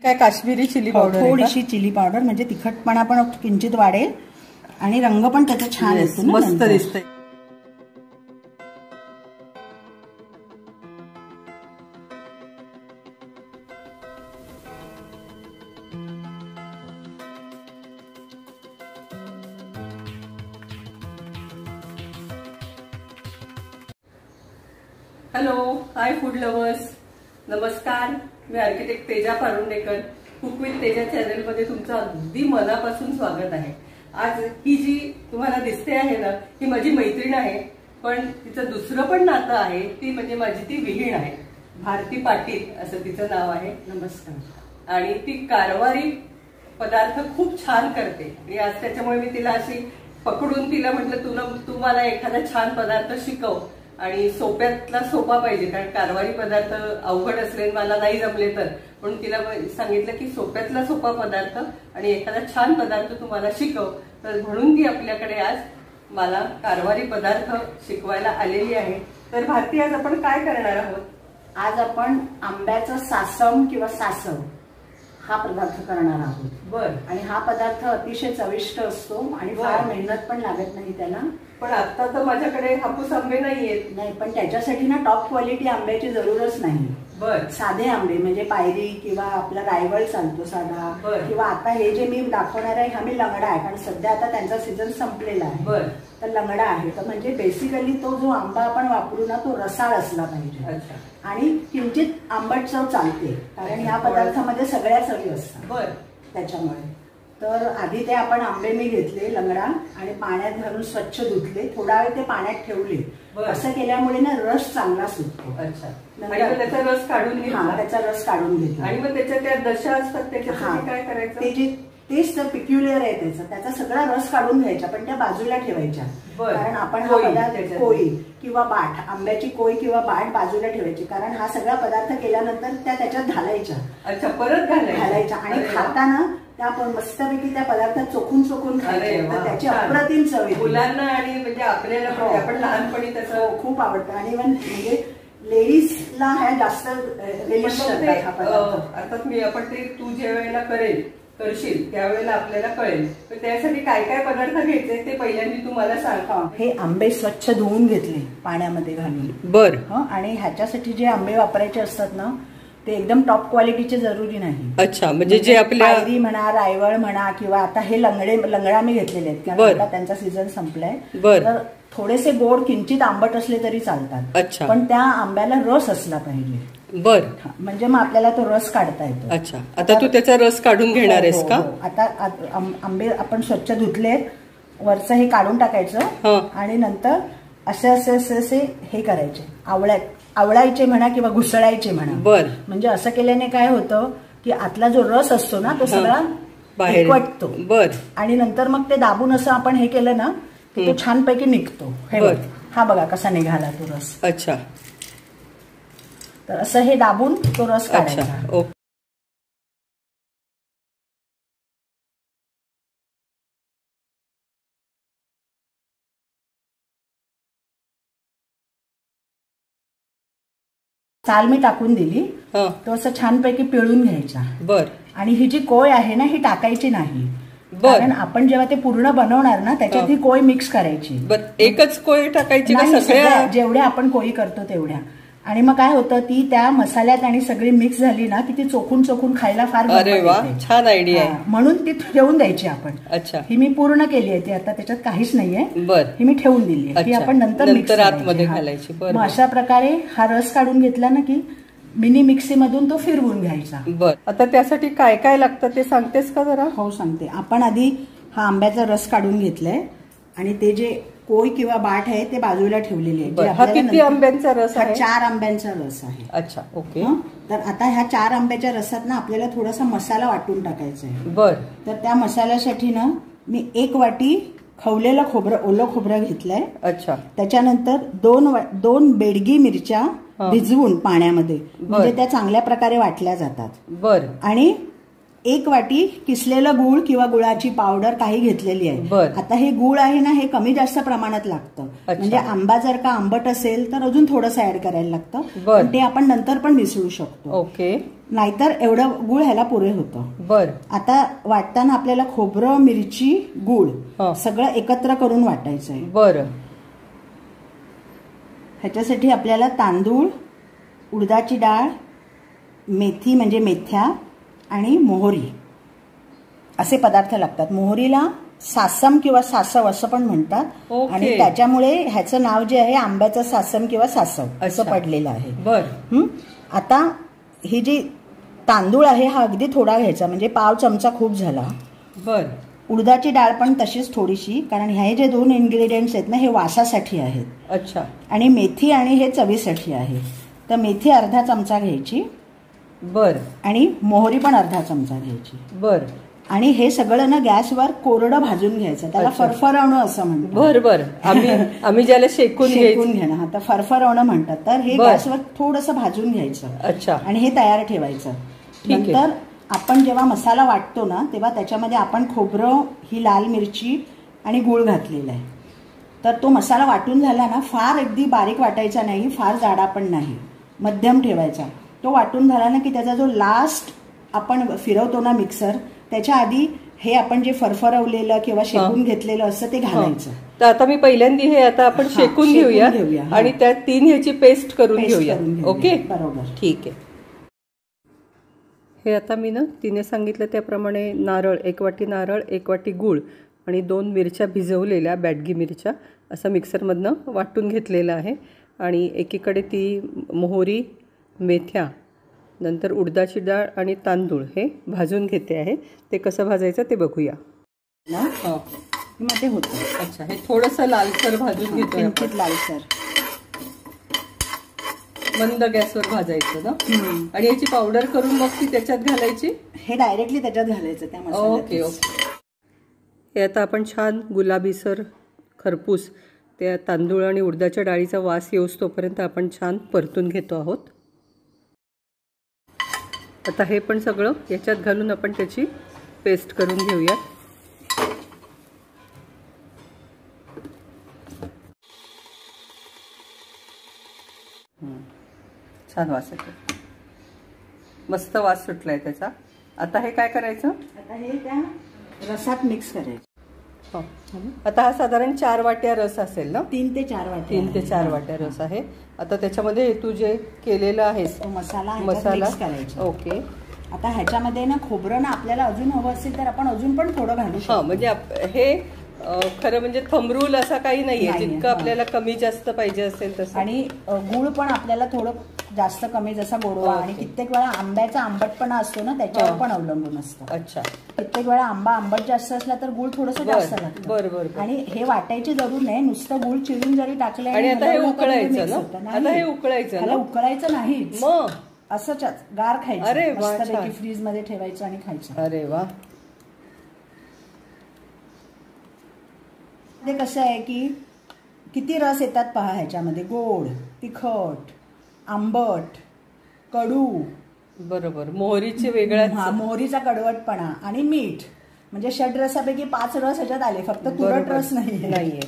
काय Kashmiri chilli powder, थोडीशी chilli powder, म्हणजे तिखटपणा पण किंचित वाढेल आणि रंग पण त्याचा छान येतो, मस्त दिसतंय. हॅलो, हाय फूड लवर्स, नमस्कार. मी architect Teja Parundekar, cook with Teja channel मध्ये तुमचं अगदी मनापासून स्वागत आहे. आज ही जी तुम्हाला दिसते आहे ना, ही माझी मैत्रीण आहे, पण तिचं दुसरं पण नातं आहे. ती म्हणजे माझी ती विहीण आहे. भारती पाटील असं तिचं नाव आहे. नमस्कार. आणि ती कारवारी पदार्थ खूप छान करते आणि आज त्याच्यामुळे मी तिला अशी पकडून तिला म्हटलं, तू मला एखादा छान पदार्थ शिकव आणि सोप्यातला सोपा पाहिजे, कारण कारवारी पदार्थ अवघड असले मला नाही जमले तर. म्हणून तिला सांगितलं की सोप्यातला सोपा पदार्थ आणि एखादा छान पदार्थ तुम्हाला शिकव. तर म्हणून ती आपल्याकडे आज मला कारवारी पदार्थ शिकवायला आलेली आहे. तर भारती, आज आपण काय करणार आहोत? आज आपण आंब्याचं सासम किंवा सासव हा पदार्थ करणार आहोत. बर. आणि हा पदार्थ अतिशय चविष्ट असतो आणि फार मेहनत पण लागत नाही त्याला. पण आता तर माझ्याकडे हापूस आंबे नाहीयेत. नाही, पण त्याच्यासाठी ना टॉप क्वालिटी आंब्याची जरूरच नाही. बर. साधे आंबे म्हणजे पायरी किंवा आपला रायवळ चालतो साधा, किंवा आता हे जे मी दाखवणार आहे हा मी लंगडा आहे, कारण सध्या आता त्यांचा सीझन संपलेला आहे. बर. तर लंगडा आहे. तर म्हणजे बेसिकली तो जो आंबा आपण वापरू ना तो रसाळ असला पाहिजे आणि किंचित आंबट चव चालते, कारण ह्या पदार्थामध्ये सगळ्या चवी असतात. बर. त्याच्यामुळे तर आधी ते आपण आंबे मी घेतले लंगडा आणि पाण्यात घालून स्वच्छ धुतले, थोडा वेळ ते पाण्यात ठेवले. असं केल्यामुळे ना रस चांगला सुटतो. अच्छा. त्याचा रस काढून घेतला. त्याचा रस काढून घेतला. आणि मग त्याच्या त्या दशा असतात त्याच्यासाठी काय करायचं? तेच तर पिक्युलियर आहे त्याचा सगळा रस काढून घ्यायचा, पण त्या बाजूला ठेवायच्या. कारण आपण हा पदार्थ कोई किंवा बाट, आंब्याची कोई किंवा बाट बाजूला ठेवायची, कारण हा सगळा पदार्थ केल्यानंतर त्या त्याच्यात घालायच्या. अच्छा, परत घालायच्या. आणि खाताना त्या मस्तपैकी त्या पदार्थात चोखून खायच्या. त्याची अप्रतिम चव येते मुलांना आणि म्हणजे आपल्याला आपण लहानपणी त्याचं खूप आवडतं. आणि म्हणजे लेडीजला ह्या जास्त रिलिश अर्थात मी आपण ते तू ज्या वेळेला करशील त्यावेळेला आपल्याला कळेल. तर त्यासाठी काय काय पदार्थ घ्यायचे ते पहिल्यांदा तुम्हाला सांगा. हे आंबे स्वच्छ धुवून घेतले पाण्यामध्ये घालून. बर. आणि ह्याच्यासाठी जे आंबे वापरायचे असतात ना ते एकदम टॉप क्वालिटीचे जरुरी नाही. अच्छा, म्हणजे जे आपल्या पायरी म्हणा, रायवळ म्हणा, किंवा आता हे लंगडा मी घेतलेले आहेत कारण त्यांचा सीझन संपलाय. तर थोडेसे गोड किंचित आंबट असले तरी चालतात. अच्छा. पण त्या आंब्याला रस असला पाहिजे. बर. म्हणजे मग आपल्याला तो रस काढता येतो. अच्छा. आता तू त्याचा रस काढून घेणार आहेस का? आता आंबे आपण स्वच्छ धुतलेत, वरचं हे काढून टाकायचं आणि नंतर असे असे असे असे हे करायचे, आवळायचे म्हणा किंवा घुसळायचे म्हणा. बर. म्हणजे असं केल्याने काय होतं की आतला जो रस असतो ना तो सगळा बाहेर वाटतो. बर. आणि नंतर मग ते दाबून असं आपण हे केलं ना की तो छानपैकी निघतो. हा बघा कसा निघाला तो रस. अच्छा. तर असं हे दाबून तो रस काढायचा. साल मी टाकून दिली, तो असं छानपैकी पिळून घ्यायचा. बर. आणि ही जी कोय आहे ना ही टाकायची नाही, कारण आपण जेव्हा ते पूर्ण बनवणार ना त्याच्यात ही कोय मिक्स करायची. एकच कोय टाकायची? जेवढ्या आपण कोई करतो तेवढ्या. आणि मग काय होतं ती त्या मसाल्यात आणि सगळी मिक्स झाली ना की ती चोखून खायला फार छान आयडिया आहे. म्हणून ती ठेवून द्यायची आपण. अच्छा. ही मी पूर्ण केली आहे ती, आता त्याच्यात काहीच नाहीये. बर. ही मी ठेवून दिली आहे, ती आपण नंतर आतमध्ये घालायची. मग अशा प्रकारे हा रस काढून घेतला ना की मिनी मिक्सी मधून तो फिरवून घ्यायचा. बर. आता त्यासाठी काय काय लागतं ते सांगतेस का जरा? हो सांगते. आपण आधी हा आंब्याचा रस काढून घेतलाय आणि ते जे कोय किंवा बाट आहे ते बाजूला ठेवलेले आहे. हा किती आंब्यांचा रस आहे? 4 आंब्यांचा रस आहे. अच्छा. ओके. तर आता ह्या 4 आंब्याच्या रसात ना आपल्याला थोडासा मसाला वाटून टाकायचा आहे. बर. तर त्या मसाल्यासाठी ना मी 1 वाटी खवलेलं खोबरं, ओलं खोबरं घेतलंय. अच्छा. त्याच्यानंतर 2 बेडगी मिरच्या भिजवून पाण्यामध्ये, म्हणजे त्या चांगल्या प्रकारे वाटल्या जातात. बर. आणि 1 वाटी किसलेलं गुळ किंवा गुळाची पावडर काही घेतलेली आहे. आता हे गुळ आहे ना हे कमी जास्त प्रमाणात लागतं, म्हणजे आंबा जर का आंबट असेल तर अजून थोडंसं ऍड करायला लागतं, पण ते आपण नंतर पण मिसळू शकतो. ओके. नाहीतर एवढं गुळ ह्याला पुरे होतं. बर. आता वाटताना आपल्याला खोबरं, मिरची, गुळ सगळं एकत्र करून वाटायचं आहे. बरं. ह्याच्यासाठी आपल्याला तांदूळ, उडदाची डाळ, मेथी म्हणजे मेथ्या आणि मोहरी असे पदार्थ लागतात. मोहरीला सासम किंवा सासव असं पण म्हणतात. आणि त्याच्यामुळे ह्याचं नाव जे आहे आंब्याचं सासम किंवा सासव असं पडलेलं आहे. बर. आता ही जी तांदूळ आहे हा अगदी थोडा घ्यायचा, म्हणजे पाव चमचा खूप झाला. बर. उडदाची डाळ पण तशीच थोडीशी, कारण हे जे 2 इन्ग्रेडियंट्स आहेत ना हे वासासाठी आहेत. अच्छा. आणि मेथी आणि हे चवीसाठी आहे. तर मेथी अर्धा चमचा घ्यायची. बर. आणि मोहरी पण अर्धा चमचा घ्यायची. बर. आणि हे सगळं ना गॅसवर कोरडं भाजून घ्यायचं, त्याला फरफरवणं असं म्हणतात. बर बर. आम्ही ज्याला शेकून घेणं, आता फरफरवणं म्हणतात. तर हे गॅसवर थोडंसं भाजून घ्यायचं. अच्छा. आणि हे तयार ठेवायचं. नंतर आपण जेव्हा मसाला वाटतो ना तेव्हा त्याच्यामध्ये आपण खोबरं, ही लाल मिरची आणि गूळ घातलेला आहे. तर तो मसाला वाटून झाला ना, फार अगदी बारीक वाटायचा नाही, फार जाडा पण नाही, मध्यम ठेवायचा. तो वाटून झाला ना की त्याचा जो लास्ट आपण फिरवतो ना मिक्सर, त्याच्या आधी हे आपण जे फरफरवलेलं किंवा शेकून घेतलेलं असतं ते घालायचं. तर आता मी पहिल्यांदा हे आता आपण शेकून घेऊया आणि त्यात 3 ह्याची पेस्ट करून घेऊया. ओके. बरोबर. ठीक आहे. हे आता मी ना तिने सांगितलं त्याप्रमाणे नारळ, 1 वाटी नारळ, 1 वाटी गूळ आणि 2 मिरच्या भिजवलेल्या बॅडगी मिरच्या असं मिक्सरमधनं वाटून घेतलेलं आहे. आणि एकीकडे ती मोहरी, मेथ्या, नंतर उडदाची डाळ आणि तांदूळ हे भाजून घेते आहे. ते कसं भाजायचं ते बघूया ना. मग ते होतं. अच्छा. हे थोडंसं लालसर भाजून घेतोय आपण. लालसर मंद गॅसवर भाजायचं ना. आणि याची पावडर करून मग ती त्याच्यात घालायची. हे डायरेक्टली त्याच्यात घालायचं त्या मसाल्यात. Okay okay. हे आता आपण छान गुलाबीसर खरपूस त्या तांदूळ आणि उडदाच्या डाळीचा वास येऊस तोपर्यंत आपण छान परतून घेतो आहोत. आता हे पण सगळं याच्यात घालून आपण त्याची पेस्ट करून घेऊया. छान वास येतो, मस्त वास सुटलाय त्याचा. आता हे काय करायचं? आता हे त्या रसात मिक्स करायचं. आता हा साधारण 4 वाट्या रस असेल ना. 3 ते 4 वाट्या. 3 ते 4 वाट्या रस आहे. आता त्याच्यामध्ये तू जे केलेलं आहेस मसाला करायचा. ओके. आता ह्याच्यामध्ये ना खोबरं ना आपल्याला अजून हवं असेल तर आपण अजून पण थोडं घालू शकतो. म्हणजे हे खरं म्हणजे थंब रूल असा काही नाहीये, जितकं आपल्याला कमी जास्त पाहिजे असेल तसं. आणि गुळ पण आपल्याला थोडं जास्त कमी, जसा गोडवा आणि कित्येक वेळा आंब्याचा आंबटपणा असतो ना त्याच्यावर पण अवलंबून असतं. अच्छा. कित्येक वेळा आंबा आंबट जास्त असला तर गुळ थोडंसं जास्त लागतं. बरोबर. आणि हे वाटायची जरूर नाही, नुसतं गुळ चिरून जरी टाकलं. आणि आता हे उकळायचं ना. आता हे उकळायचं ना. उकळायचं नाही, मग असंच गार खायचं. अरे वा. फ्रीज मध्ये ठेवायचं आणि खायचं. अरे वा. ते कसं आहे की किती रस येतात पहा ह्याच्यामध्ये, गोड, तिखट, आंबट, कडू. बरोबर. मोहरीचे वेगळाच. मोहरीचा कडवटपणा आणि मीठ, म्हणजे 6 रसापैकी 5 रस ह्याच्यात आले. फक्त तुरट रस नाहीये.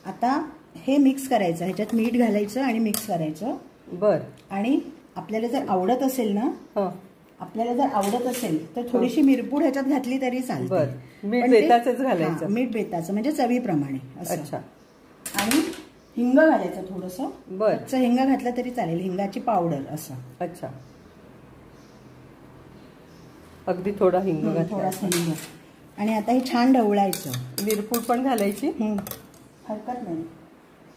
आता हे मिक्स करायचं, ह्याच्यात मीठ घालायचं आणि मिक्स करायचं. बर. आणि आपल्याला जर आवडत असेल ना, तर थोडीशी मिरपूड ह्याच्यात घातली तरी चालते. बर. मीठ बेताचंच घालायचं. मीठ बेताचं म्हणजे चवीप्रमाणे. अच्छा. आणि हिंग घालायचं थोडंसं. बर. हिंग घातलं तरी चालेल, हिंगाची पावडर असं. अच्छा. अगदी थोडा हिंग घातला. थोडासा हिंग. आणि आता हे छान ढवळायचं. मिरपूड पण घालायची. हरकत नाही.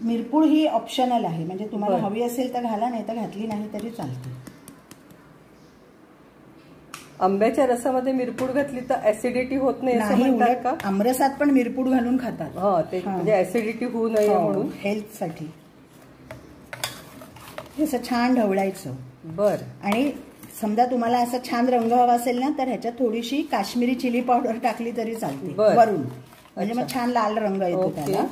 मिरपूड ही ऑप्शनल आहे, म्हणजे तुम्हाला हवी असेल तर घाला, नाही तर घातली नाही तरी चालते. आंब्याच्या रसामध्ये मिरपूड घातली तर ऍसिडिटी होत नाही असं म्हणतात का? आमरसात पण मिरपूड घालून खातात. ते म्हणजे ऍसिडिटी होऊ नये म्हणून, हेल्थसाठी. असं छान ढवळायचं. बर. आणि समजा तुम्हाला असा छान रंग हवा असेल ना तर ह्याच्यात थोडीशी काश्मीरी चिली पावडर टाकली तरी चालते वरून, म्हणजे मग छान लाल रंग येतो त्याला.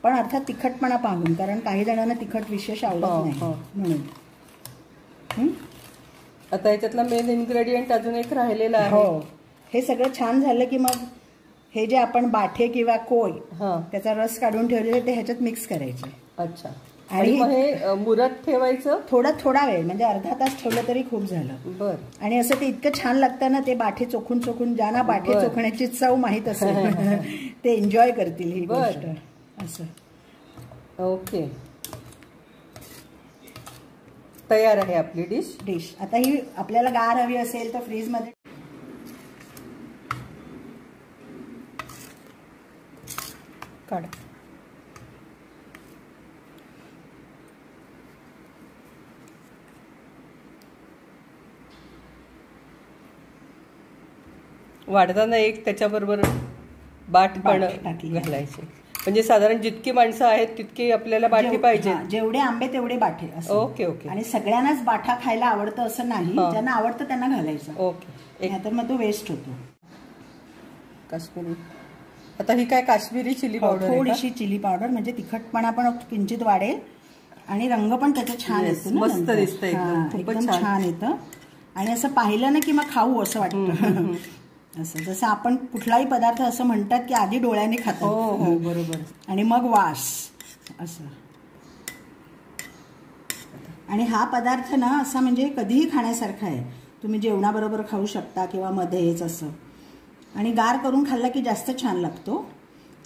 पण अर्थात तिखटपणा पाहून, कारण काही जणांना तिखट विशेष आवडत नाही म्हणून. आता याच्यातला मेन इन्ग्रेडियंट अजून एक राहिलेला आहे. हो, हे सगळं छान झालं की मग हे जे आपण बाठे किंवा कोय त्याचा रस काढून ठेवलेले ते ह्याच्यात मिक्स करायचे. अच्छा. आणि हे मुरत ठेवायचं थोडा वेळ, म्हणजे अर्धा तास ठेवलं तरी खूप झालं. बर. आणि असं ते इतकं छान लागतं ना, ते बाठे चोखून ज्यांना बाठे चोखण्याची चव माहित असेल ते एन्जॉय करतील ही गोष्ट. असं. ओके, तयार आहे आपली डिश. आता ही आपल्याला गार हवी असेल तर फ्रीज मध्ये काढ. वाढताना एक त्याच्याबरोबर बाट पण घालायचे, म्हणजे साधारण जितकी माणसं आहेत तितकी आपल्याला बाठी पाहिजे. जेवढे आंबे तेवढे बाठे. Okay okay. आणि सगळ्यांनाच बाठा खायला आवडतं असं नाही, ज्यांना आवडतं त्यांना घालायचं. ओके. तर मग तो वेस्ट होतो. काश्मीरी. आता ही काय काश्मीरी चिली पावडर, थोडीशी चिली पावडर, म्हणजे तिखटपणा पण किंचित वाढेल आणि रंग पण त्याचा छान येतो. मस्त दिसतंय, खूपच छान येतं. आणि असं पाहिलं ना की मग खाऊ असं वाटतं. असं जसं आपण कुठलाही पदार्थ असं म्हणतात की आधी डोळ्याने खातात. हो बरोबर. आणि मग वास असं. आणि हा पदार्थ ना असा म्हणजे कधीही खाण्यासारखा आहे. तुम्ही जेवणाबरोबर खाऊ शकता किंवा मध्येच असं. आणि गार करून खाल्ला की जास्त छान लागतो.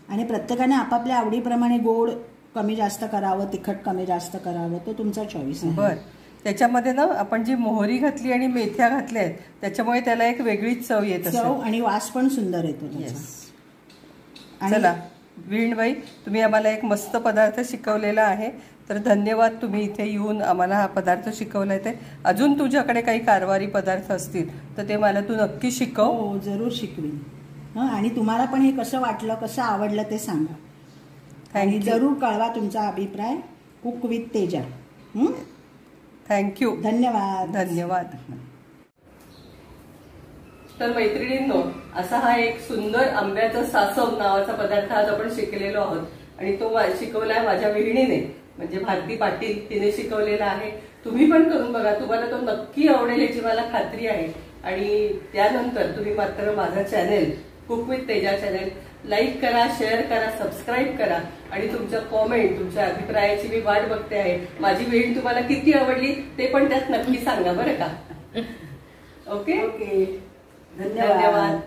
आणि प्रत्येकाने आपापल्या आवडीप्रमाणे गोड कमी जास्त करावं, तिखट कमी जास्त करावं, तो तुमचा चॉईस आहे. बरं. त्याच्यामध्ये ना आपण जी मोहरी घातली आणि मेथ्या घातल्या आहेत त्याच्यामुळे त्याला एक वेगळीच चव येत असते. चव आणि वास पण सुंदर येतो त्याचा. चला विणबाई, तुम्ही आम्हाला एक मस्त पदार्थ शिकवलेला आहे, तर धन्यवाद. तुम्ही इथे येऊन आम्हाला हा पदार्थ शिकवलाय. ते अजून तुझ्याकडे काही कारवारी पदार्थ असतील तर ते मला तू नक्की शिकव. हो, जरूर शिकवीन. आणि तुम्हाला पण हे कसं वाटलं, कसं आवडलं ते सांगा. आणि जरूर कळवा तुमचा अभिप्राय. Cook with Teja. थँक्यू. धन्यवाद. धन्यवाद. तर मैत्रिणींनो, असा हा एक सुंदर आंब्याचा सासव नावाचा पदार्थ आज आपण शिकलेलो आहोत. आणि तो शिकवलाय माझ्या विहिणीने, म्हणजे भारती पाटील, तिने शिकवलेला आहे. तुम्ही पण करून बघा, तुम्हाला तो नक्की आवडेल याची मला खात्री आहे. आणि त्यानंतर तुम्ही मात्र माझा channel cook with Teja channel like करा, शेअर करा, सबस्क्राईब करा. आणि तुमच्या कॉमेंट, तुमच्या अभिप्रायाची मी वाट बघते आहे. माझी विहीण तुम्हाला किती आवडली ते पण त्यात नक्की सांगा बरं का. ओके. धन्यवाद.